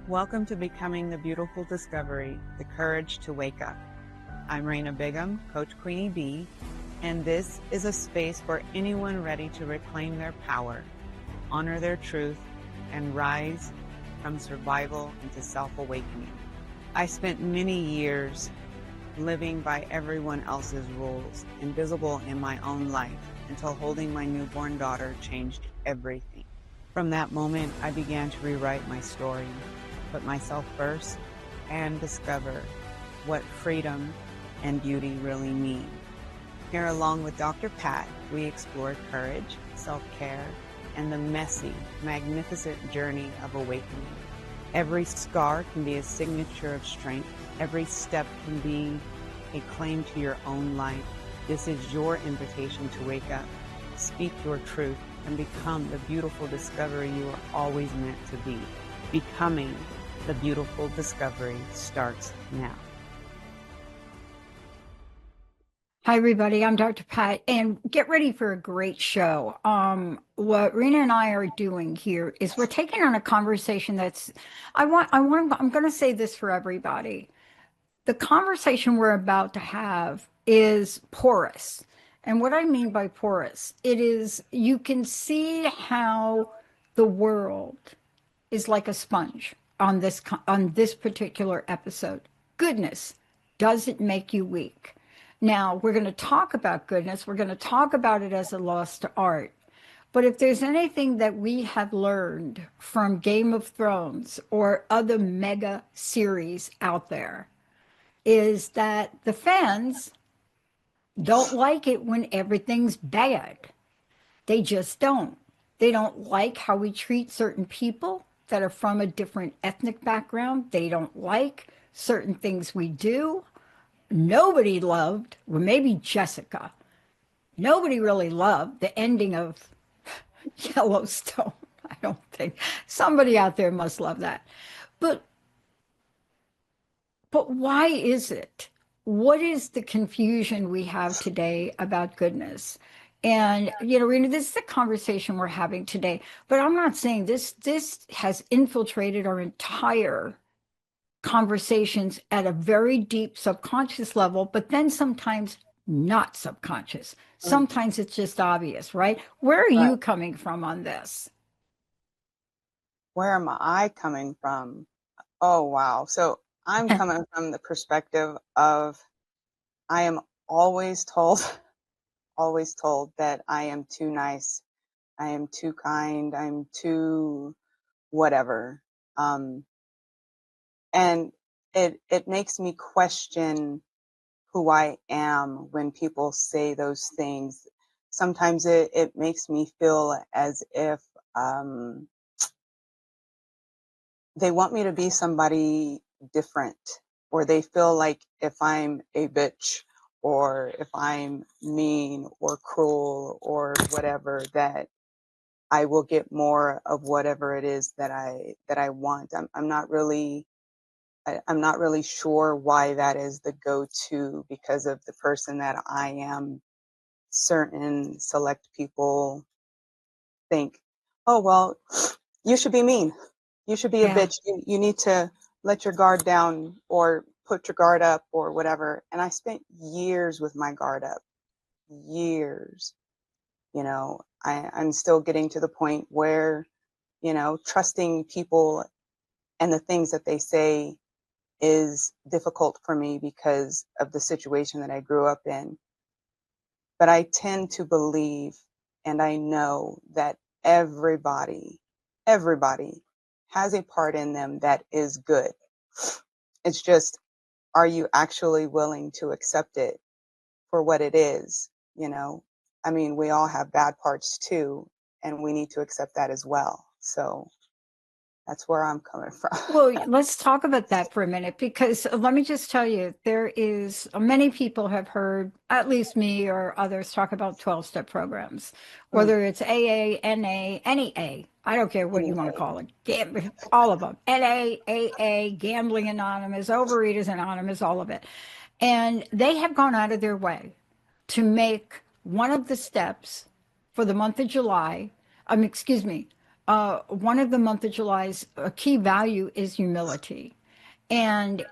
Welcome to Becoming the Beautiful Discovery, the Courage to Wake Up. I'm Renia Bigham, Coach Queenie B, and this is a space for anyone ready to reclaim their power, honor their truth, and rise from survival into self-awakening. I spent many years living by everyone else's rules, invisible in my own life, until holding my newborn daughter changed everything. From that moment, I began to rewrite my story, put myself first, and discover what freedom and beauty really mean. Here, along with Dr. Pat, we explore courage, self-care, and the messy, magnificent journey of awakening. Every scar can be a signature of strength. Every step can be a claim to your own life. This is your invitation to wake up, speak your truth, and become the beautiful discovery you are always meant to be. Becoming the beautiful discovery starts now. Hi, everybody. I'm Dr. Pat, and get ready for a great show. What Rena and I are doing here is we're taking on a conversation that's, I'm going to say this for everybody. The conversation we're about to have is porous. And what I mean by porous, it is, you can see how the world is like a sponge on this particular episode. Goodness, does it make you weak? Now, we're going to talk about goodness. We're going to talk about it as a lost art. But if there's anything that we have learned from Game of Thrones or other mega series out there, is that the fans don't like it when everything's bad. They just don't. They don't like how we treat certain people that are from a different ethnic background. They don't like certain things we do. Nobody loved, well, maybe Jessica. Nobody really loved the ending of Yellowstone. I don't think. Somebody out there must love that. But why is it? What is the confusion we have today about goodness? And Rena, this is the conversation we're having today. But I'm not saying this has infiltrated our entire conversations at a very deep subconscious level, but then sometimes not subconscious. Sometimes it's just obvious, right? Where are you coming from on this? Where am I coming from? Oh, wow. So I'm coming from the perspective of I am always told, always told that I am too nice. I am too kind. I'm too whatever. And it makes me question who I am when people say those things. Sometimes it makes me feel as if they want me to be somebody different, or they feel like if I'm a bitch or if I'm mean or cruel or whatever, that I will get more of whatever it is that I want. I'm not really sure why that is the go-to, because of the person that I am. Certain select people think, oh, well, you should be mean. You should be a Yeah. bitch. You need to let your guard down or put your guard up or whatever. And I spent years with my guard up, years. I'm still getting to the point where, trusting people and the things that they say is difficult for me because of the situation that I grew up in. But I tend to believe, and I know that everybody has a part in them that is good. It's just, are you actually willing to accept it for what it is? I mean, we all have bad parts too, and we need to accept that as well. So that's where I'm coming from. Well, let's talk about that for a minute, because let me just tell you, there is many people have heard, at least me or others, talk about 12-step programs, whether it's AA, NA, any A. I don't care what you want to call it. All of them. NA, AA, Gambling Anonymous, Overeaters Anonymous, all of it. And they have gone out of their way to make one of the steps for the month of July, excuse me, one of the month of July's key value is humility. And,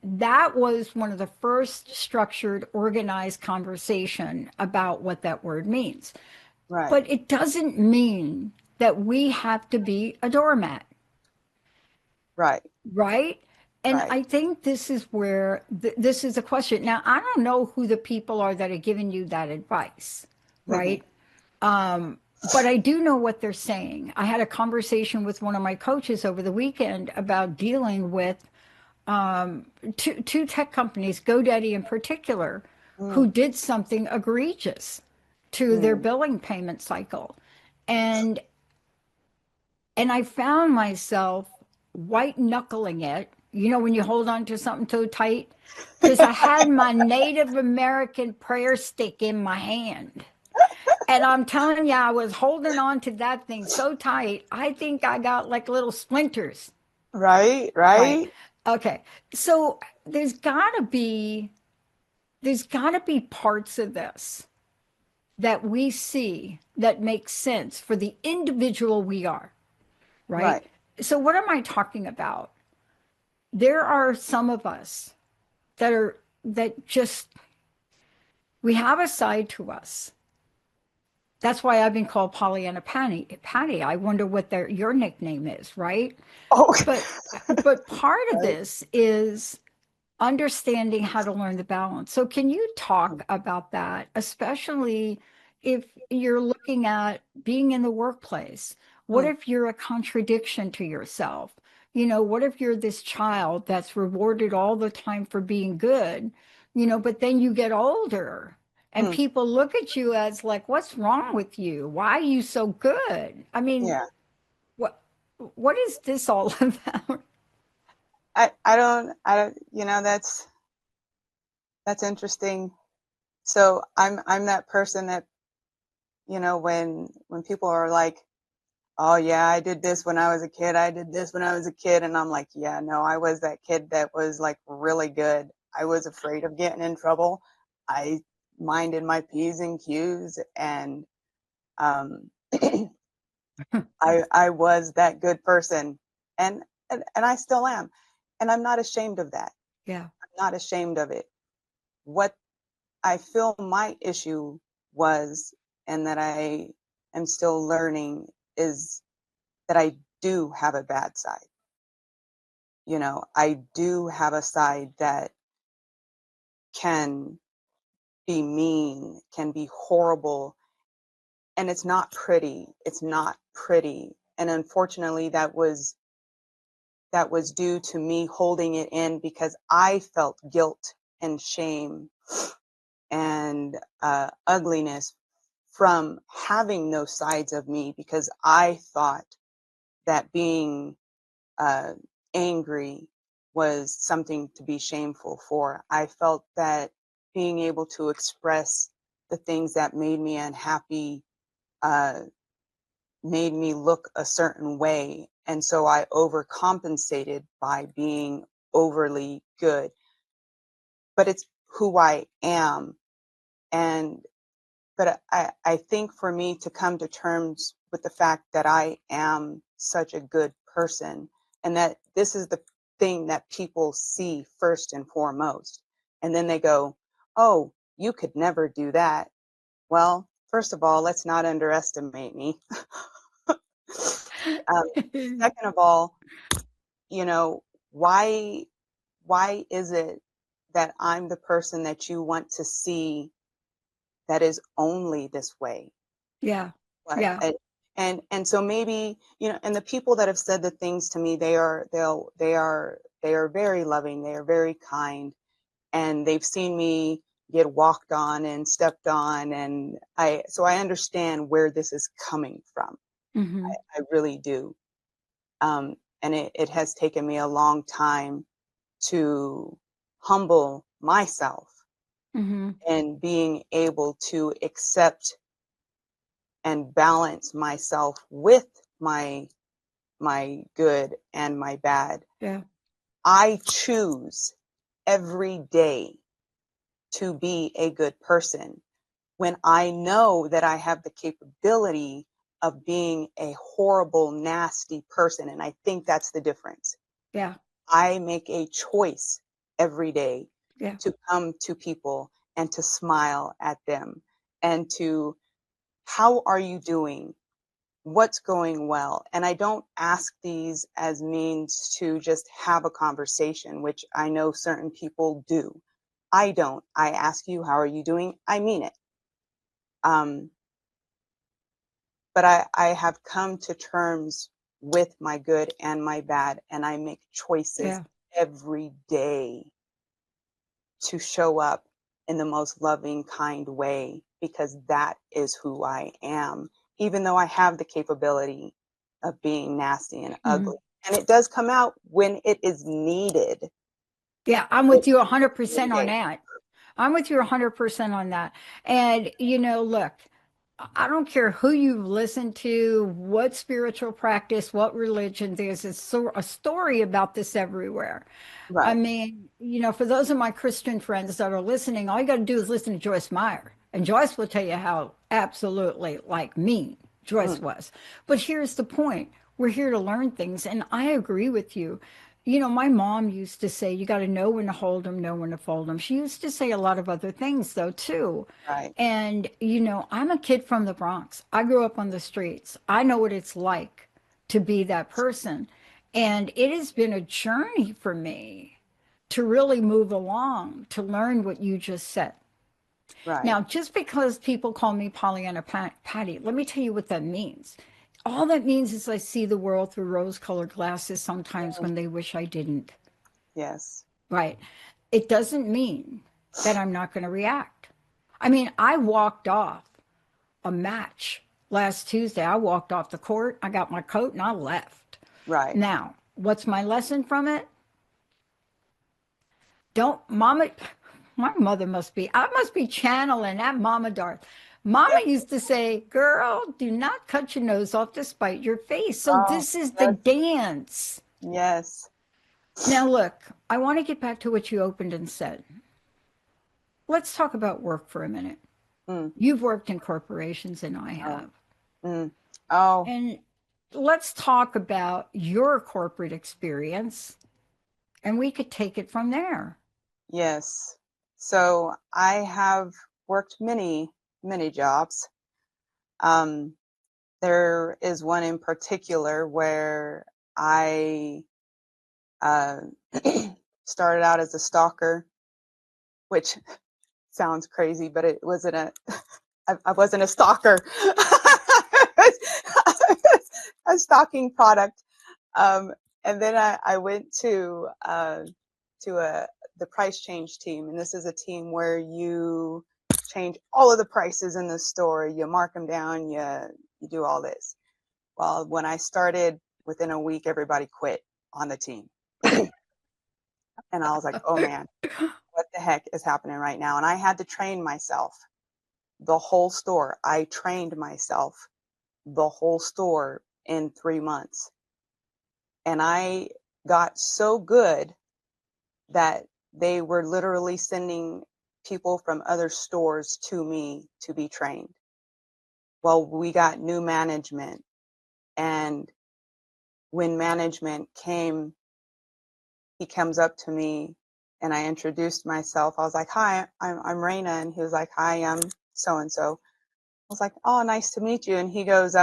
that was one of the first structured, organized conversation about what that word means. Right. But it doesn't mean that we have to be a doormat, Right. right? And Right. I think this is where this is a question. Now, I don't know who the people are that are giving you that advice, right? But I do know what they're saying. I had a conversation with one of my coaches over the weekend about dealing with two tech companies, GoDaddy in particular, who Mm, did something egregious to their mm, billing payment cycle. And and I found myself white knuckling it, when you mm. hold on to something too tight, because I had my Native American prayer stick in my hand. And I'm telling you, I was holding on to that thing so tight, I think I got like little splinters. Right. Right. Right. Okay. So there's got to be parts of this that we see that make sense for the individual we are, right? Right. So what am I talking about? There are some of us that just we have a side to us. That's why I've been called Pollyanna Patty. Patty, I wonder what your nickname is, right? Oh. But part of Right. this is understanding how to learn the balance. So, can you Mm, talk about that, especially if you're looking at being in the workplace? What mm, if you're a contradiction to yourself? What if you're this child that's rewarded all the time for being good, but then you get older and mm. people look at you as like, what's wrong with you? Why are you so good? I mean, Yeah. what what is this all about? I don't, that's interesting. So I'm that person that, when people are like, oh yeah, I did this when I was a kid. I did this when I was a kid. And I'm like, yeah, no, I was that kid that was like really good. I was afraid of getting in trouble. I minded my P's and Q's, and um, I was that good person, and, and I still am, and I'm not ashamed of that. Yeah. I'm not ashamed of it. What I feel my issue was, and that I am still learning, is that I do have a bad side. I do have a side that can be mean, can be horrible, and it's not pretty. It's not pretty. And unfortunately, that was due to me holding it in because I felt guilt and shame and ugliness from having those sides of me, because I thought that being uh, angry was something to be shameful for. I felt that being able to express the things that made me unhappy uh, made me look a certain way. And so I overcompensated by being overly good. But it's who I am. And but I think for me to come to terms with the fact that I am such a good person, and that this is the thing that people see first and foremost. And then they go, oh, you could never do that. Well, first of all, let's not underestimate me. um, Second of all, you know, why why is it that I'm the person that you want to see that is only this way? Yeah. What? Yeah. And so maybe, and the people that have said the things to me, they are very loving, they are very kind, and they've seen me get walked on and stepped on, and I understand where this is coming from. Hmm. I really do. And it has taken me a long time to humble myself Hmm. and being able to accept and balance myself with my good and my bad. Yeah. I choose every day to be a good person when I know that I have the capability of being a horrible, nasty person. And I think that's the difference. Yeah. I make a choice every day Yeah. to come to people and to smile at them and to, how are you doing? What's going well? And I don't ask these as means to just have a conversation, which I know certain people do. I don't. I ask you, how are you doing? I mean it. Um, but I have come to terms with my good and my bad, and I make choices Yeah. every day to show up in the most loving, kind way, because that is who I am, even though I have the capability of being nasty and Mhm. ugly. And it does come out when it is needed. Yeah, I'm with It's you 100% on needed. that. I'm with you 100% on that. And, look, I don't care who you listen to, what spiritual practice, what religion, there's a story about this everywhere. I Right. mean, for those of my Christian friends that are listening, all you got to do is listen to Joyce Meyer. And Joyce will tell you how absolutely like mean Joyce Mm, was. But here's the point. We're here to learn things. And I agree with you. My mom used to say, you got to know when to hold them, know when to fold them. She used to say a lot of other things, though, too. right. And, I'm a kid from the Bronx. I grew up on the streets. I know what it's like to be that person. And it has been a journey for me to really move along, to learn what you just said. Right. Now, just because people call me Pollyanna Patty, let me tell you what that means. All that means is I see the world through rose colored glasses sometimes Mm, when they wish I didn't. yes. Right. It doesn't mean that I'm not going to react. I mean, I walked off a match last Tuesday. I walked off the court, I got my coat, and I left. Right. Now, what's my lesson from it? Don't, mama, my mother I must be channeling that Mama Darth. Mama used to say, girl, do not cut your nose off to spite your face. So Oh, this is the yes. dance. Yes. Now, look, I want to get back to what you opened and said. Let's talk about work for a minute. Mm, You've worked in corporations, and I oh, have. mm, oh, And let's talk about your corporate experience, and we could take it from there. yes. So I have worked many, many jobs. Um, there is one in particular where I uh, started out as a stalker, which sounds crazy, but it wasn't I wasn't a stalker. A stalking product. Um, and then I went to the price change team, and this is a team where you change all of the prices in the store. You mark them down. You do all this. Well, when I started, within a week, everybody quit on the team, and I was like, oh man, what the heck is happening right now? And I had to train myself. The whole store. I trained myself the whole store in 3 months. And I got so good that they were literally sending people from other stores to me to be trained. Well, we got new management. And when management came, he comes up to me and I introduced myself. I was like, hi, I'm Renia. And he was like, hi, I'm so and so. I was like, oh, nice to meet you. And he goes,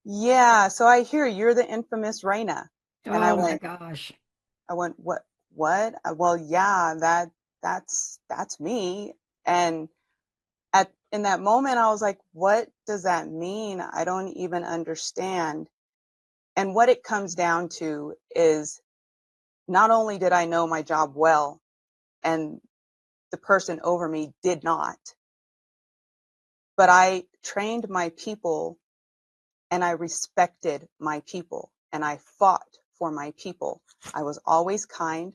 yeah, so I hear you're the infamous Renia. And Oh my gosh. I went, what? Well, yeah, that's me. And in that moment, I was like, what does that mean? I don't even understand. And what it comes down to is, not only did I know my job well, and the person over me did not, but I trained my people and I respected my people and I fought for my people. I was always kind.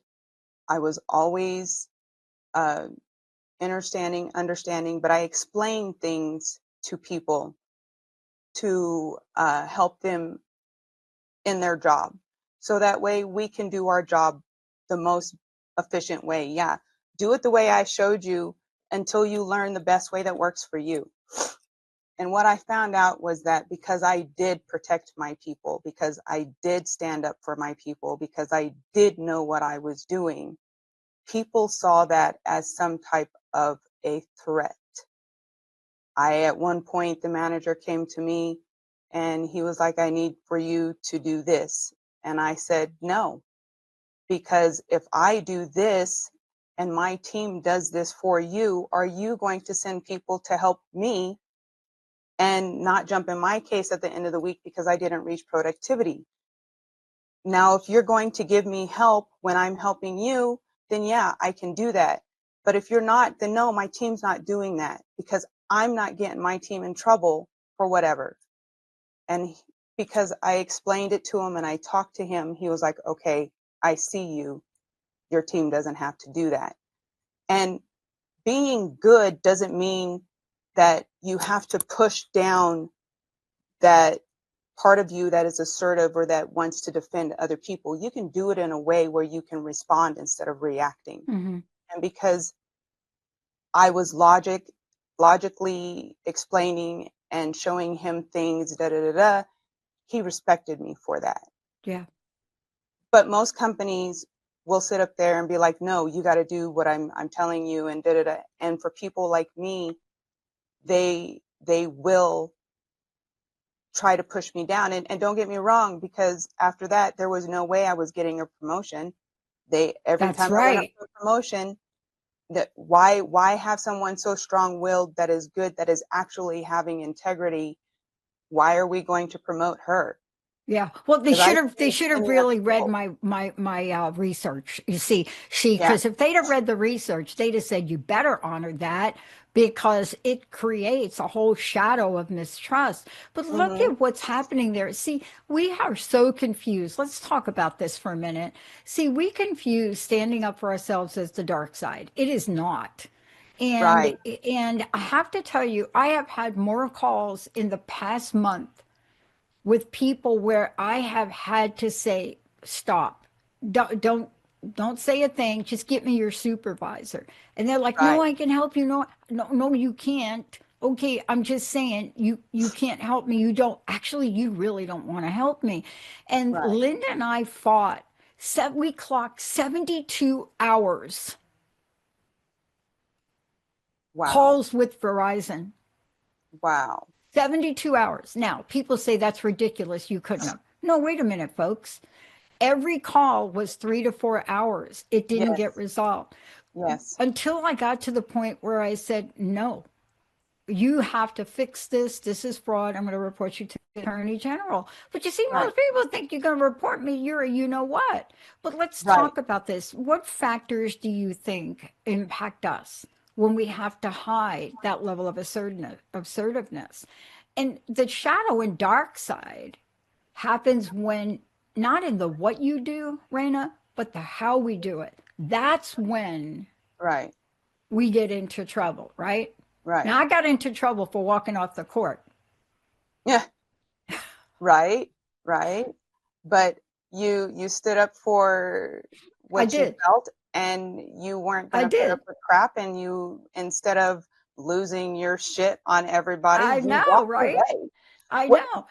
I was always uh, understanding, but I explained things to people to help them in their job. So that way we can do our job the most efficient way. Yeah. Do it the way I showed you until you learn the best way that works for you. And what I found out was that because I did protect my people, because I did stand up for my people, because I did know what I was doing, people saw that as some type of a threat. At one point, the manager came to me and he was like, I need for you to do this. And I said, no, because if I do this and my team does this for you, are you going to send people to help me and not jump in my case at the end of the week because I didn't reach productivity? Now, if you're going to give me help when I'm helping you, then yeah, I can do that. But if you're not, then no, my team's not doing that because I'm not getting my team in trouble for whatever. And because I explained it to him and I talked to him, he was like, okay, I see you. Your team doesn't have to do that. And being good doesn't mean that you have to push down that part of you that is assertive or that wants to defend other people. You can do it in a way where you can respond instead of reacting. Hmm. And because I was logically explaining and showing him things, da da da da, he respected me for that. Yeah, But most companies will sit up there and be like, no, you got to do what I'm telling you, and da da da. And for people like me, they will try to push me down. And don't get me wrong, because after that, there was no way I was getting a promotion. Every that's time I went up right. for a promotion, that why have someone so strong willed that is good, that is actually having integrity? Why are we going to promote her? Yeah. Well, they Because I should have see they it should have plenty of really read people. my research. You see, Yeah. because if they'd have read the research, they'd have said you better honor that because it creates a whole shadow of mistrust. But look Hmm. at what's happening there. See, we are so confused. Let's talk about this for a minute. See, we confuse standing up for ourselves as the dark side. It is not. And Right. and I have to tell you, I have had more calls in the past month with people where I have had to say, stop, don't, don't, don't say a thing. Just get me your supervisor. And they're like, no, Right. I can help you. No, no, no, you can't. Okay, I'm just saying you can't help me. You don't actually, you really don't want to help me. And Right. Linda and I fought. We clocked 72 hours Wow. calls with Verizon. Wow. 72 hours. Now, people say that's ridiculous. You couldn't have. No, wait a minute, folks. Every call was 3 to 4 hours. It didn't get Yes. resolved Yes. until I got to the point where I said, no, you have to fix this. This is fraud. I'm going to report you to the attorney general. But you see, Right. most people think you're going to report me. You're a you know what. But let's Right. talk about this. What factors do you think impact us when we have to hide that level of assertiveness? And the shadow and dark side happens when not in the what you do, Raina, but the how we do it. That's when Right. we get into trouble, right? Right. Now, I got into trouble for walking off the court. Yeah. Right. Right. But you stood up for I what you did. felt, and you weren't going I to put up did. with crap, and you, instead of losing your shit on everybody, I you know, walked right? away. I What know.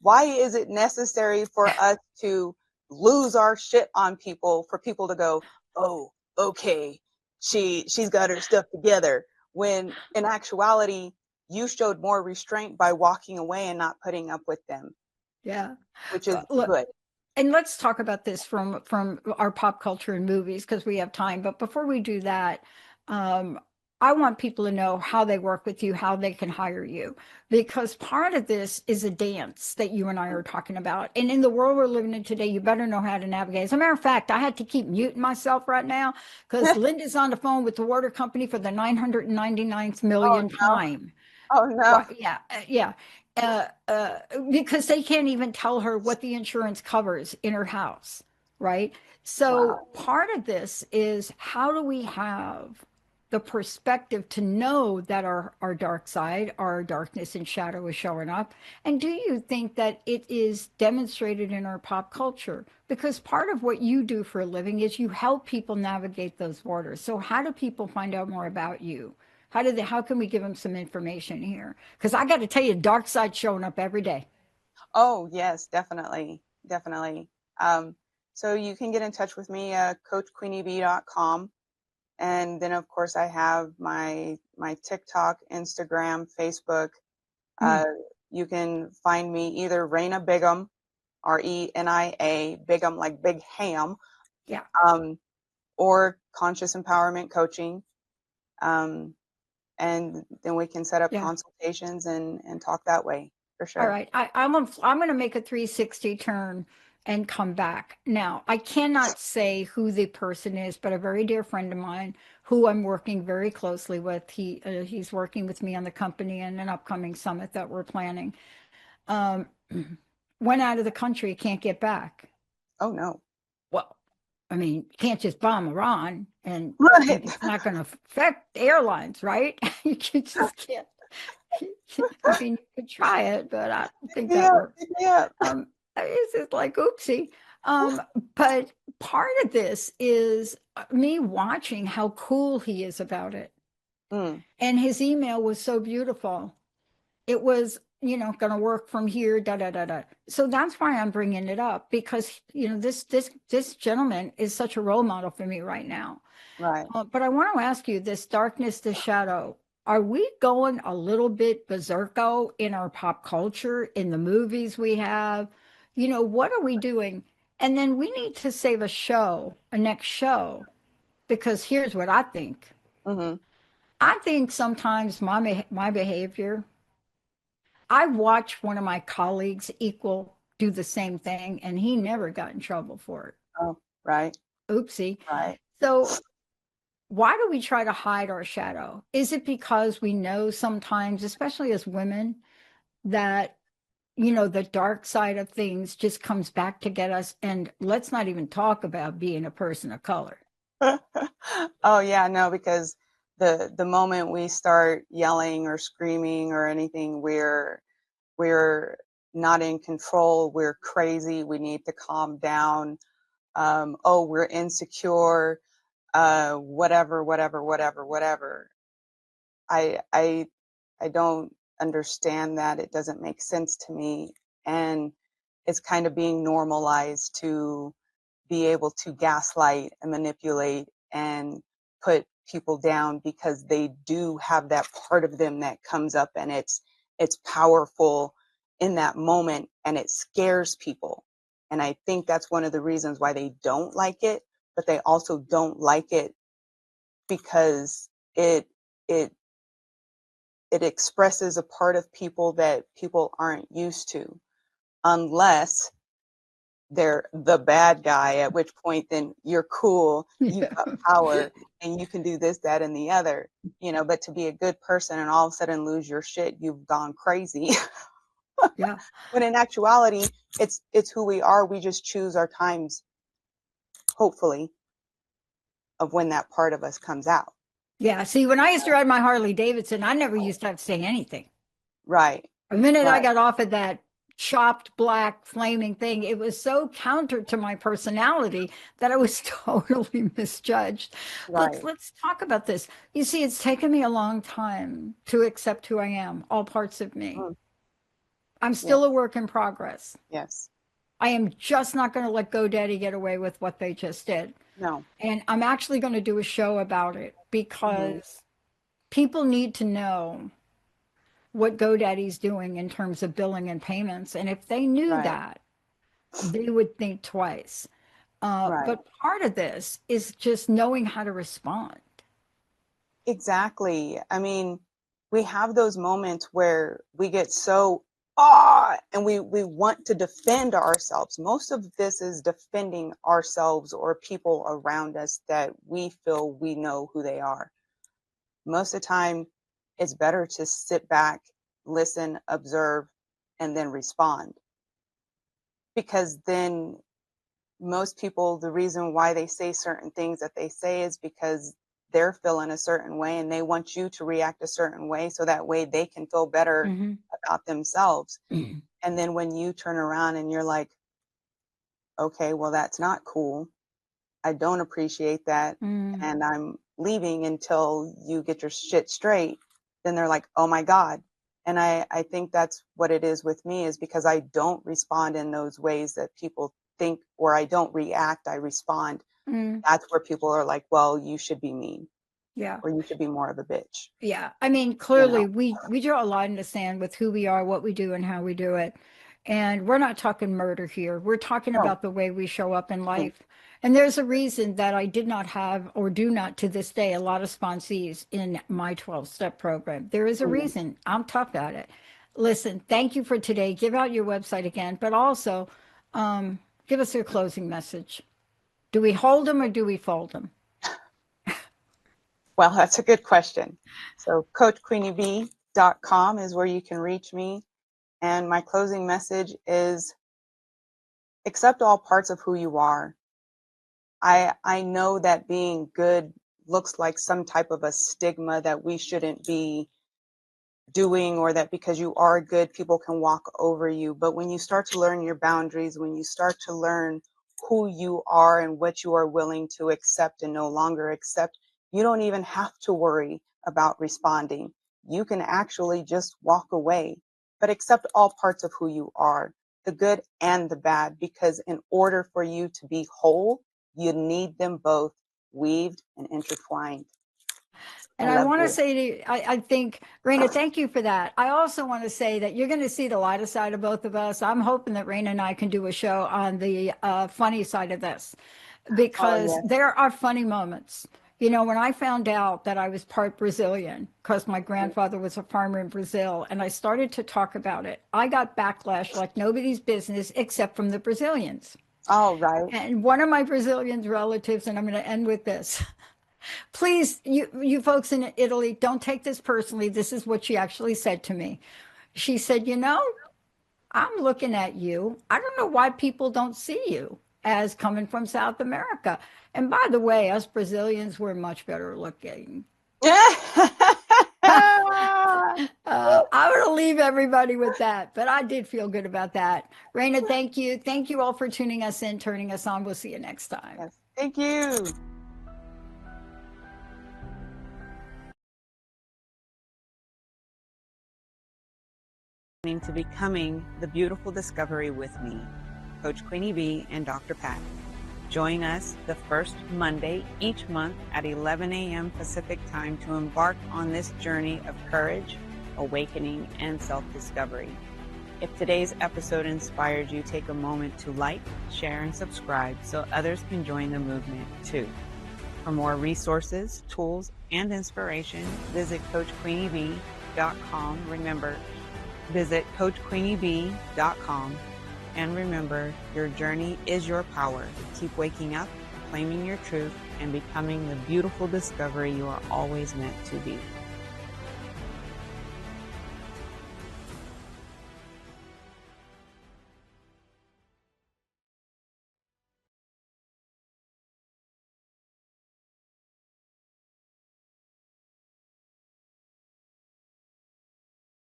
why is it necessary for us to lose our shit on people, for people to go, "Oh, okay. She's got her stuff together," when in actuality you showed more restraint by walking away and not putting up with them, Yeah. which is Look, good. and let's talk about this from our pop culture and movies because we have time. But before we do that, um, I want people to know how they work with you, how they can hire you, because part of this is a dance that you and I are talking about. And in the world we're living in today, you better know how to navigate. As a matter of fact, I had to keep muting myself right now because Linda's on the phone with the water company for the 999th Oh million no. time. Oh no. Right, yeah, yeah. Uh, uh, because they can't even tell her what the insurance covers in her house, right? So Wow. part of this is how do we have the perspective to know that our dark side, our darkness and shadow is showing up? And do you think that it is demonstrated in our pop culture? Because part of what you do for a living is you help people navigate those waters. So how do people find out more about you? How can we give them some information here? Because I got to tell you, dark side showing up every day. Oh, yes, definitely. Definitely. Um, so you can get in touch with me, coachqueenieb.com. And then of course I have my TikTok, Instagram, Facebook. Mm, Uh, you can find me either Renia Bigham, Renia Bigham, like Big Ham, yeah. um, or Conscious Empowerment Coaching. Um, and then we can set up Yeah. consultations and talk that way for All sure. right. I'm going to make a 360 turn and come back. Now, I cannot say who the person is, but a very dear friend of mine who I'm working very closely with. He's working with me on the company and an upcoming summit that we're planning. Um, went out of the country, can't get back. Oh no. Well, I mean, you can't just bomb Iran and think Right. it's not going to affect airlines, right? Just can't. I mean, you could try it, but I don't think that Yeah, works. yeah. It's just like oopsie. Um, but part of this is me watching how cool he is about it. Mm, And his email was so beautiful. It was, going to work from here, da da da da. So that's why I'm bringing it up because this gentleman is such a role model for me right now. right. But I want to ask you this darkness, this shadow. Are we going a little bit berserko in our pop culture, in the movies we have? What are we doing? And then we need to save a next show, because here's what I think. Hmm. I think sometimes my behavior, I watched one of my colleagues equal do the same thing, and he never got in trouble for it. Oh, right, Oopsie. right. So why do we try to hide our shadow? Is it because we know sometimes, especially as women, that the dark side of things just comes back to get us? And let's not even talk about being a person of color. Oh yeah, no, because the moment we start yelling or screaming or anything, we're not in control. We're crazy. We need to calm down. Oh, we're insecure. Whatever, whatever, whatever, whatever. I I don't understand that. It doesn't make sense to me, and it's kind of being normalized to be able to gaslight and manipulate and put people down because they do have that part of them that comes up, and it's powerful in that moment, and it scares people. And I think that's one of the reasons why they don't like it, but they also don't like it because it it it expresses a part of people that people aren't used to, unless they're the bad guy, at which point then you're cool, you've Yeah. got power, and you can do this, that, and the other. But to be a good person and all of a sudden lose your shit, you've gone crazy. Yeah. When in actuality, it's who we are. We just choose our times, hopefully, of when that part of us comes out. Yeah. See, when I used to ride my Harley Davidson, I never used to have to say anything. Right, The minute I right, got off of that chopped black flaming thing, it was so counter to my personality that I was totally misjudged. Let's right. let's talk about this. You see, it's taken me a long time to accept who I am, all parts of me. Mm, I'm yeah, still a work in progress. yes. I am just not going to let GoDaddy get away with what they just did. No. And I'm actually going to do a show about it Hmm. because people need to know what GoDaddy's doing in terms of billing and payments. And if they knew Right, that, they would think twice. right. But part of this is just knowing how to respond. Exactly. I mean, we have those moments where we get so and we want to defend ourselves. Most of this is defending ourselves or people around us that we feel we know who they are. Most of the time, it's better to sit back, listen, observe, and then respond. Because then most people, the reason why they say certain things that they say is because they're feeling a certain way and they want you to react a certain way so that way they can feel better Mhm. about themselves. And then when you turn around and you're like, okay, well, that's not cool. I don't appreciate that. Mm. And leaving until you get your shit straight, then they're like, oh my God. And I think that's what it is with me, is because I don't respond in those ways that people think, or I don't react, I respond. Mm, That's where people are like, well, you should be mean, yeah. or you should be more of a bitch, Yeah. I mean, you know? clearly we draw a line in the sand with who we are, what we do, and how we do it. And we're not talking murder here. We're talking No. about the way we show up in Mm. life. And there's a reason that I did not have, or do not to this day, a lot of sponsees in my 12-step program. There is a Mm. reason. I'm tough at it. Listen, thank you for today. Give out your website again, but also give us your closing message. Do we hold them or do we fold them? Well, that's a good question. So coachqueenieb.com is where you can reach me. And my closing message is accept all parts of who you are. I know that being good looks like some type of a stigma that we shouldn't be doing, or that because you are good, people can walk over you. But when you start to learn your boundaries, when you start to learn who you are and what you are willing to accept and no longer accept, you don't even have to worry about responding. You can actually just walk away, but accept all parts of who you are, the good and the bad, because in order for you to be whole, you need them both weaved and intertwined. I And I love want to you. say to, I think, Raina, thank you for that. I also want to say that you're going to see the lighter side of both of us. I'm hoping that Raina and I can do a show on the funny side of this, Oh, because yes. there are funny moments. You know, when I found out that I was part Brazilian, because my grandfather was a farmer in Brazil, and I started to talk about it, I got backlash like nobody's business except from the Brazilians. All right. And one of my Brazilian relatives, and I'm going to end with this. Please, you folks in Italy, don't take this personally. This is what she actually said to me. She said, "You know, I'm looking at you. I don't know why people don't see you as coming from South America. And by the way, us Brazilians were much better looking." I'm going to leave everybody with that, but I did feel good about that. Raina, thank you. Thank you all for tuning us in, turning us on. We'll see you next time. Yes. Thank you. To Becoming the Beautiful Discovery with me, Coach Queenie B and Dr. Pat. Join us the first Monday each month at 11 a.m. Pacific time to embark on this journey of courage, awakening, and self-discovery. If today's episode inspired you, take a moment to like, share, and subscribe so others can join the movement too. For more resources, tools, and inspiration, visit CoachQueenieB.com. Remember, visit CoachQueenieB.com. And remember, your journey is your power. Keep waking up, claiming your truth, and becoming the beautiful discovery you are always meant to be.